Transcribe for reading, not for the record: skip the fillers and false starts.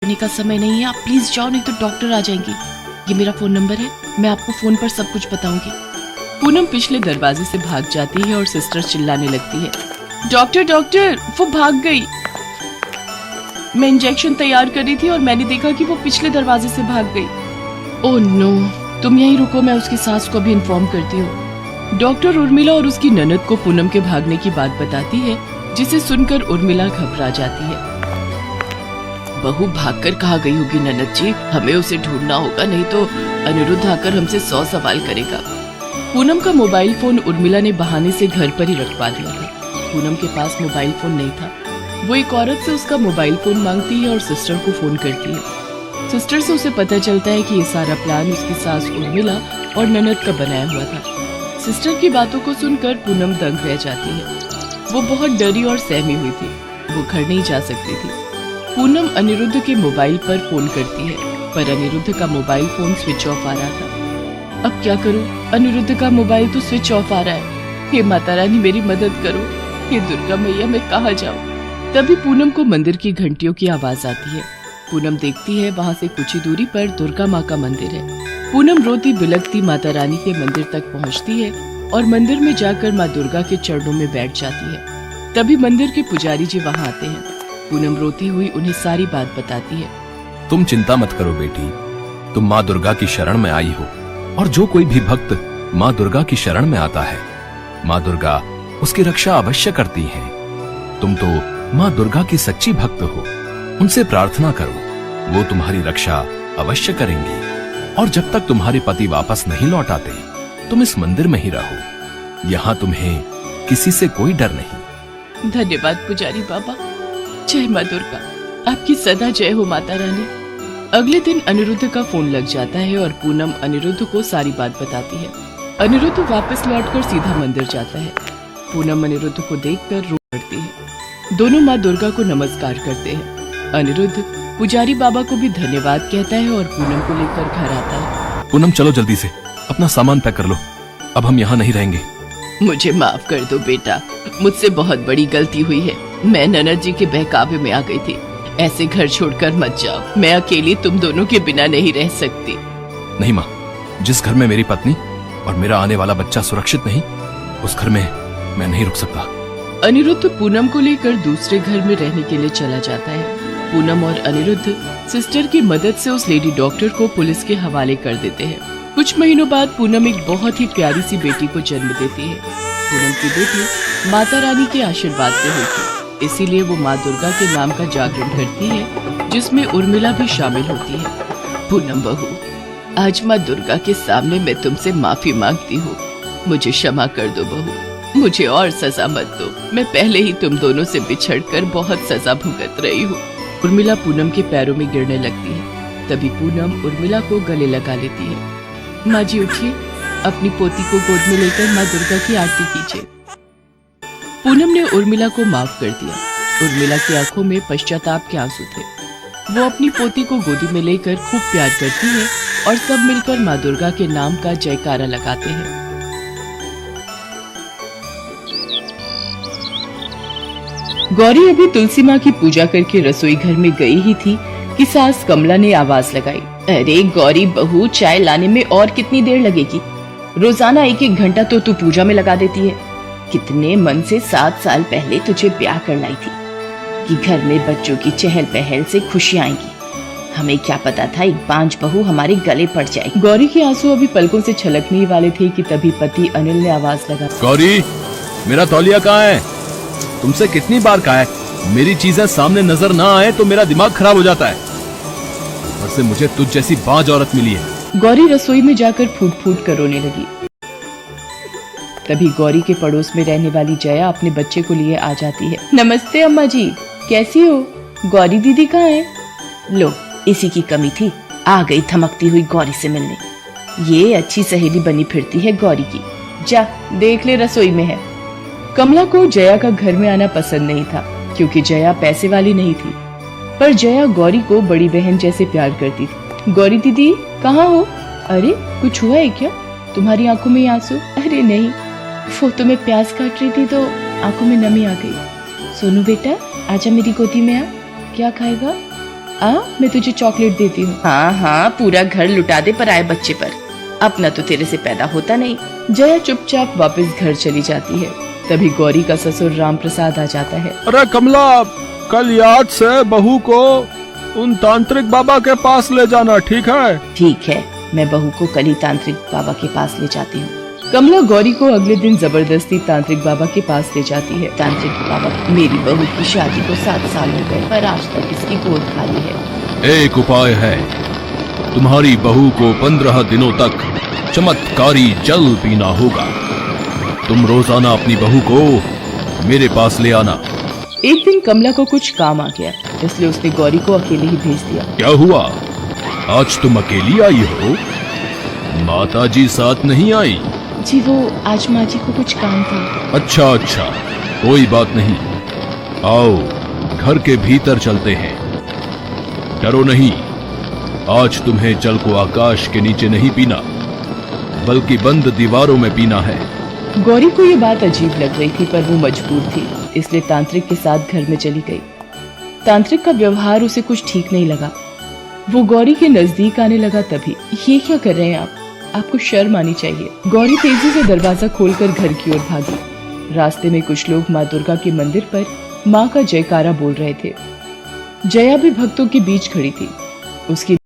करने का समय नहीं है, आप प्लीज जाओ नहीं तो डॉक्टर आ जाएंगे। ये मेरा फोन नंबर है, मैं आपको फोन पर सब कुछ बताऊंगी। पूनम पिछले दरवाजे से भाग जाती है और सिस्टर चिल्लाने लगती है, डॉक्टर डॉक्टर, वो भाग गई। मैं इंजेक्शन तैयार कर रही थी और मैंने देखा कि वो पिछले दरवाजे से भाग गई। ओह नो, तुम यहीं रुको, मैं उसकी सास को भी इन्फॉर्म करती हूँ। डॉक्टर उर्मिला और उसकी ननद को पूनम के भागने की बात बताती है, जिसे सुनकर उर्मिला घबरा जाती है। बहू भागकर कहाँ गई होगी ननद जी, हमें उसे ढूंढना होगा, नहीं तो अनिरुद्ध आकर हमसे 100 सवाल करेगा। पूनम का मोबाइल फोन उर्मिला ने बहाने से घर पर ही रखवा दिया था। पूनम के पास मोबाइल फोन नहीं था। वो एक औरत से उसका मोबाइल फोन मांगती है और सिस्टर को फोन करती है। सिस्टर से उसे पता चलता है कि ये सारा प्लान उसकी सास उर्मिला और ननद का बनाया हुआ था। सिस्टर की बातों को सुनकर पूनम दंग रह जाती है। वो बहुत डरी और सहमी हुई थी, वो घर नहीं जा सकती थी। पूनम अनिरुद्ध के मोबाइल पर फोन करती है, पर अनिरुद्ध का मोबाइल फोन स्विच ऑफ आ रहा था। अब क्या करूं? अनिरुद्ध का मोबाइल तो स्विच ऑफ आ रहा है। हे माता रानी मेरी मदद करो, हे दुर्गा मैया मैं कहाँ जाऊं? तभी पूनम को मंदिर की घंटियों की आवाज आती है। पूनम देखती है, वहाँ से कुछ ही दूरी पर दुर्गा माँ का मंदिर है। पूनम रोती बिलखती माता रानी के मंदिर तक पहुँचती है और मंदिर में जाकर माँ दुर्गा के चरणों में बैठ जाती है। तभी मंदिर के पुजारी जी वहाँ आते हैं। पूनम रोती हुई उन्हें सारी बात बताती है। तुम चिंता मत करो बेटी, तुम माँ दुर्गा की शरण में आई हो, और जो कोई भी भक्त माँ दुर्गा की शरण में आता है, माँ दुर्गा उसकी रक्षा अवश्य करती है। तुम तो माँ दुर्गा की सच्ची भक्त हो, उनसे प्रार्थना करो, वो तुम्हारी रक्षा अवश्य करेंगी। और जब तक तुम्हारे पति वापस नहीं लौट आते, तुम इस मंदिर में ही रहो। यहाँ तुम्हें किसी से कोई डर नहीं। धन्यवाद पुजारी बाबा। जय माँ दुर्गा, आपकी सदा जय हो माता रानी। अगले दिन अनिरुद्ध का फोन लग जाता है और पूनम अनिरुद्ध को सारी बात बताती है। अनिरुद्ध वापस लौटकर सीधा मंदिर जाता है। पूनम अनिरुद्ध को देखकर रो पड़ती है। दोनों माँ दुर्गा को नमस्कार करते हैं। अनिरुद्ध पुजारी बाबा को भी धन्यवाद कहता है और पूनम को लेकर घर आता है। पूनम चलो जल्दी से अपना सामान पैक कर लो, अब हम यहाँ नहीं रहेंगे। मुझे माफ कर दो बेटा, मुझसे बहुत बड़ी गलती हुई है। मैं ननद जी के बहकावे में आ गई थी। ऐसे घर छोड़कर मत जाओ, मैं अकेली तुम दोनों के बिना नहीं रह सकती। नहीं माँ, जिस घर में मेरी पत्नी और मेरा आने वाला बच्चा सुरक्षित नहीं, उस घर में मैं नहीं रुक सकता। अनिरुद्ध पूनम को लेकर दूसरे घर में रहने के लिए चला जाता है। पूनम और अनिरुद्ध सिस्टर की मदद से उस लेडी डॉक्टर को पुलिस के हवाले कर देते हैं। कुछ महीनों बाद पूनम एक बहुत ही प्यारी सी बेटी को जन्म देती है। पूनम की बेटी माता रानी के आशीर्वाद से हुई थी, इसीलिए वो माँ दुर्गा के नाम का जागरण करती है, जिसमें उर्मिला भी शामिल होती है। पूनम बहू, आज माँ दुर्गा के सामने मैं तुमसे माफी मांगती हूँ। मुझे क्षमा कर दो बहू, मुझे और सजा मत दो। मैं पहले ही तुम दोनों से बिछड़कर बहुत सजा भुगत रही हूँ। उर्मिला पूनम के पैरों में गिरने लगती है। तभी पूनम उर्मिला को गले लगा लेती है। माँ जी उठिए, अपनी पोती को गोद में लेकर माँ दुर्गा की आरती कीजिए। पूनम ने उर्मिला को माफ कर दिया। उर्मिला की आंखों में पश्चाताप के आंसू थे। वो अपनी पोती को गोदी में लेकर खूब प्यार करती है और सब मिलकर माँ दुर्गा के नाम का जयकारा लगाते हैं। गौरी अभी तुलसी माँ की पूजा करके रसोई घर में गई ही थी कि सास कमला ने आवाज लगाई, अरे गौरी बहू, चाय लाने में और कितनी देर लगेगी? रोजाना 1-1 घंटा तो तू पूजा में लगा देती है। कितने मन से 7 साल पहले तुझे ब्याह कर लाई थी कि घर में बच्चों की चहल पहल से खुशियां आएंगी। हमें क्या पता था एक बांझ बहू हमारे गले पड़ जाएगी। गौरी के आंसू अभी पलकों से छलकने ही वाले थे कि तभी पति अनिल ने आवाज लगा, गौरी, मेरा तौलिया कहाँ है? तुमसे कितनी बार कहा है, मेरी चीजें सामने नजर ना आए तो मेरा दिमाग खराब हो जाता है। ऊपर से मुझे तुझ जैसी बांझ औरत मिली है। गौरी रसोई में जाकर फूट फूट कर रोने लगी। तभी गौरी के पड़ोस में रहने वाली जया अपने बच्चे को लिए आ जाती है। नमस्ते अम्मा जी, कैसी हो? गौरी दीदी कहाँ है? लो, इसी की कमी थी, आ गई थमकती हुई गौरी से मिलने। ये अच्छी सहेली बनी फिरती है गौरी की। जा देख ले, रसोई में है। कमला को जया का घर में आना पसंद नहीं था, क्योंकि जया पैसे वाली नहीं थी, पर जया गौरी को बड़ी बहन जैसे प्यार करती थी। गौरी दीदी कहाँ हो? अरे कुछ हुआ है क्या? तुम्हारी आंखों में आंसू? अरे नहीं, वो तो मैं प्याज काट रही थी तो आंखों में नमी आ गई। सोनू बेटा, आजा मेरी गोदी में आ, क्या खाएगा? मैं तुझे चॉकलेट देती हूँ। हाँ हाँ, पूरा घर लुटा दे पर आए बच्चे पर, अपना तो तेरे से पैदा होता नहीं। जया चुपचाप वापस घर चली जाती है। तभी गौरी का ससुर राम प्रसाद आ जाता है। अरे कमला, कल याद से बहू को उन तांत्रिक बाबा के पास ले जाना, ठीक है? ठीक है, मैं बहू को कल ही तांत्रिक बाबा के पास ले जाती हूँ। कमला गौरी को अगले दिन जबरदस्ती तांत्रिक बाबा के पास ले जाती है। तांत्रिक बाबा, मेरी बहू की शादी को 7 साल हो गए पर आज तक इसकी गोद खाली है। एक उपाय है, तुम्हारी बहू को 15 दिनों तक चमत्कारी जल पीना होगा। तुम रोजाना अपनी बहू को मेरे पास ले आना। एक दिन कमला को कुछ काम आ गया, इसलिए उसने गौरी को अकेले ही भेज दिया। क्या हुआ, आज तुम अकेली आई हो? माता जी साथ नहीं आई? जी वो आज माँ जी को कुछ काम था। अच्छा अच्छा, कोई बात नहीं, आओ घर के भीतर चलते हैं। डरो नहीं, आज तुम्हें जल को आकाश के नीचे नहीं पीना बल्कि बंद दीवारों में पीना है। गौरी को ये बात अजीब लग रही थी पर वो मजबूर थी, इसलिए तांत्रिक के साथ घर में चली गई। तांत्रिक का व्यवहार उसे कुछ ठीक नहीं लगा। वो गौरी के नजदीक आने लगा। तभी, ये क्या कर रहे हैं आप? आपको शर्म आनी चाहिए। गौरी तेजी से दरवाजा खोलकर घर की ओर भागी। रास्ते में कुछ लोग माँ दुर्गा के मंदिर पर माँ का जयकारा बोल रहे थे। जया भी भक्तों के बीच खड़ी थी। उसकी